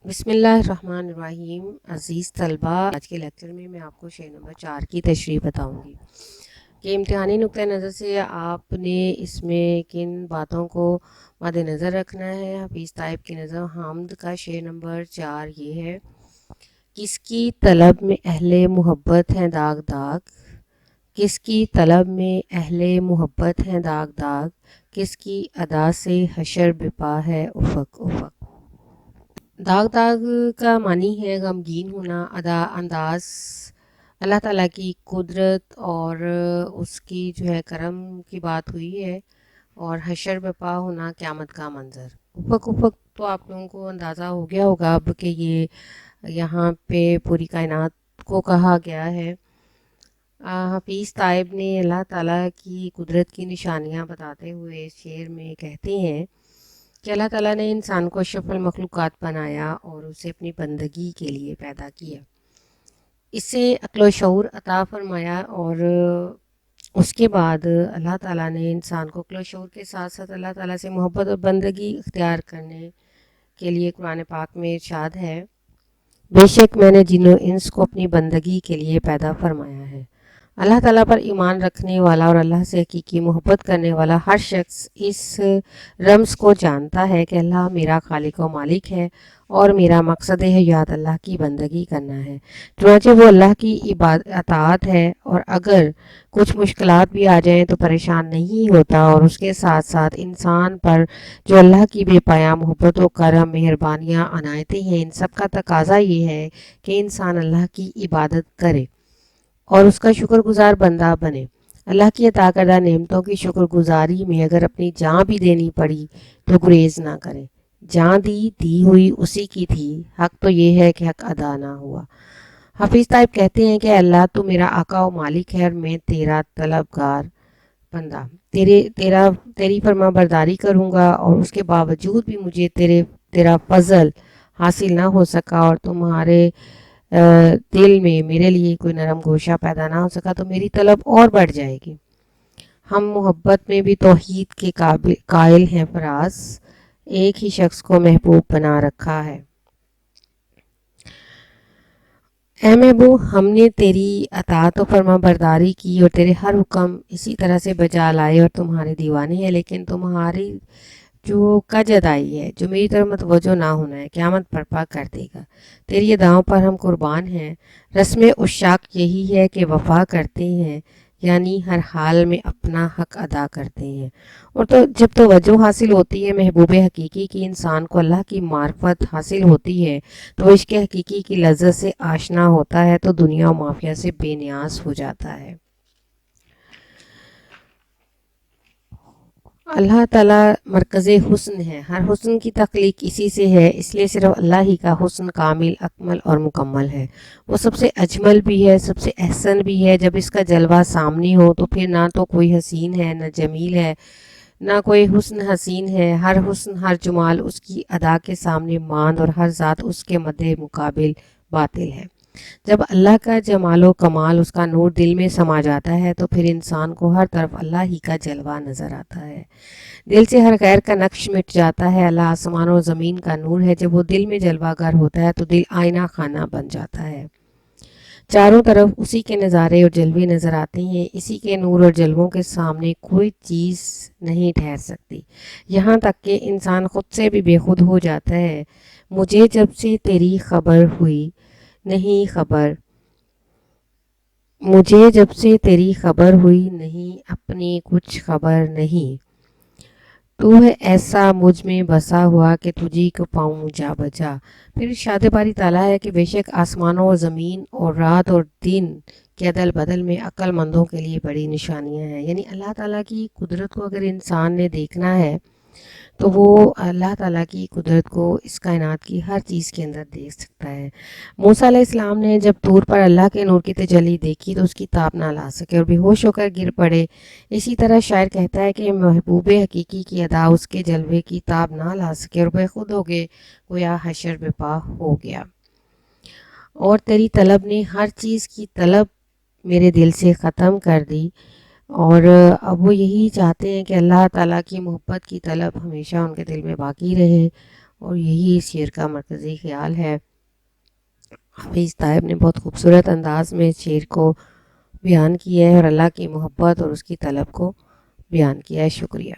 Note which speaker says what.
Speaker 1: بسم اللہ الرحمن الرحیم. عزیز طلبہ، آج کے لیکچر میں آپ کو شعر نمبر 4 کی تشریح بتاؤں گی کہ امتحانی نقطہ نظر سے آپ نے اس میں کن باتوں کو مد نظر رکھنا ہے. حفیظ طیب کی نظم حامد کا شعر نمبر 4 یہ ہے: کس کی طلب میں اہل محبت ہیں داغ داغ، کس کی طلب میں اہل محبت ہیں داغ داغ، کس کی ادا سے حشر بپا ہے افق افق. داغ داغ کا معنی ہے غمگین ہونا. انداز اللہ تعالیٰ کی قدرت اور اس کی جو ہے کرم کی بات ہوئی ہے، اور حشر بپا ہونا قیامت کا منظر. افق افق تو آپ لوگوں کو اندازہ ہو گیا ہوگا اب کہ یہ یہاں پہ پوری کائنات کو کہا گیا ہے. حفیظ طیب نے اللہ تعالیٰ کی قدرت کی نشانیاں بتاتے ہوئے اس شعر میں کہتے ہیں کہ اللہ تعالیٰ نے انسان کو اشرف المخلوقات بنایا اور اسے اپنی بندگی کے لیے پیدا کیا، اسے عقل و شعور عطا فرمایا، اور اس کے بعد اللہ تعالیٰ نے انسان کو عقل و شعور کے ساتھ ساتھ اللہ تعالیٰ سے محبت اور بندگی اختیار کرنے کے لیے قرآن پاک میں ارشاد ہے: بے شک میں نے جن و انس کو اپنی بندگی کے لیے پیدا فرمایا ہے. اللہ تعالیٰ پر ایمان رکھنے والا اور اللہ سے حقیقی محبت کرنے والا ہر شخص اس رمز کو جانتا ہے کہ اللہ میرا خالق و مالک ہے اور میرا مقصد حیات اللہ کی بندگی کرنا ہے. چنانچہ وہ اللہ کی اطاعت ہے، اور اگر کچھ مشکلات بھی آ جائیں تو پریشان نہیں ہوتا، اور اس کے ساتھ ساتھ انسان پر جو اللہ کی بے پایہ محبت و کرم، مہربانیاں، عنایتیں ہیں، ان سب کا تقاضا یہ ہے کہ انسان اللہ کی عبادت کرے اور اس کا شکر گزار بندہ بنے. اللہ کی عطا کردہ نعمتوں کی شکر گزاری میں اگر اپنی جان بھی دینی پڑی تو گریز نہ کریں. جان دی ہوئی اسی کی تھی، حق تو یہ ہے کہ حق ادا نہ ہوا. حفیظ طیب کہتے ہیں کہ اللہ تو میرا آقا و مالک ہے اور میں تیرا طلبگار بندہ. تیری فرما برداری کروں گا، اور اس کے باوجود بھی مجھے تیرا فضل حاصل نہ ہو سکا اور تمہارے دل میں میرے لیے کوئی نرم گوشہ پیدا نہ ہو سکا تو میری طلب اور بڑھ جائے گی. ہم محبت میں بھی توحید کے قائل ہیں فراز، ایک ہی شخص کو محبوب بنا رکھا ہے. اے محبوب، ہم نے تیری اطاعت و فرما برداری کی اور تیرے ہر حکم اسی طرح سے بجا لائے اور تمہارے دیوانے ہیں، لیکن تمہاری جو کج ادائی ہے، جو میری طرف متوجہ نہ ہونا ہے، قیامت برپا کر دے گا. تیری اداؤں پر ہم قربان ہیں. رسم عشاق یہی ہے کہ وفا کرتے ہیں، یعنی ہر حال میں اپنا حق ادا کرتے ہیں. اور تو جب توجہ حاصل ہوتی ہے محبوب حقیقی کی، انسان کو اللہ کی معرفت حاصل ہوتی ہے تو عشق حقیقی کی لذت سے آشنا ہوتا ہے، تو دنیا و مافیہ سے بے نیاز ہو جاتا ہے. اللہ تعالیٰ مرکز حسن ہے، ہر حسن کی تخلیق اسی سے ہے، اس لیے صرف اللہ ہی کا حسن کامل، اکمل اور مکمل ہے. وہ سب سے اجمل بھی ہے، سب سے احسن بھی ہے. جب اس کا جلوہ سامنے ہو تو پھر نہ تو کوئی حسین ہے، نہ جمیل ہے، نہ کوئی حسن حسین ہے. ہر حسن، ہر جمال اس کی ادا کے سامنے ماند، اور ہر ذات اس کے مد مقابل باطل ہے. جب اللہ کا جمال و کمال، اس کا نور دل میں سما جاتا ہے تو پھر انسان کو ہر طرف اللہ ہی کا جلوہ نظر آتا ہے. دل سے ہر غیر کا نقش مٹ جاتا ہے. اللہ آسمان و زمین کا نور ہے. جب وہ دل میں جلوہ گر ہوتا ہے تو دل آئینہ خانہ بن جاتا ہے. چاروں طرف اسی کے نظارے اور جلوے نظر آتے ہیں. اسی کے نور اور جلووں کے سامنے کوئی چیز نہیں ٹھہر سکتی، یہاں تک کہ انسان خود سے بھی بے خود ہو جاتا ہے. مجھے جب سے تیری خبر ہوئی نہیں خبر، مجھے جب سے تیری خبر ہوئی نہیں، اپنی کچھ خبر نہیں. تو ہے ایسا مجھ میں بسا ہوا کہ تجھی کو پاؤں جا بجا. پھر ارشاد باری تعالیٰ ہے کہ بے شک آسمانوں اور زمین اور رات اور دن کے عدل بدل میں عقل مندوں کے لیے بڑی نشانیاں ہیں. یعنی اللہ تعالیٰ کی قدرت کو اگر انسان نے دیکھنا ہے تو وہ اللہ تعالیٰ کی قدرت کو اس کائنات کی ہر چیز کے اندر دیکھ سکتا ہے. موسیٰ علیہ السلام نے جب طور پر اللہ کے نور کی تجلی دیکھی تو اس کی تاب نہ لا سکے اور بے ہوش ہو کر گر پڑے. اسی طرح شاعر کہتا ہے کہ محبوب حقیقی کی ادا اس کے جلوے کی تاب نہ لا سکے اور بے خود ہو گئے، گویا حشر بپا ہو گیا. اور تیری طلب نے ہر چیز کی طلب میرے دل سے ختم کر دی. اور اب وہ یہی چاہتے ہیں کہ اللہ تعالیٰ کی محبت کی طلب ہمیشہ ان کے دل میں باقی رہے، اور یہی اس شعر کا مرکزی خیال ہے۔ حفیظ طیب نے بہت خوبصورت انداز میں اس شعر کو بیان کیا ہے اور اللہ کی محبت اور اس کی طلب کو بیان کیا ہے۔ شکریہ۔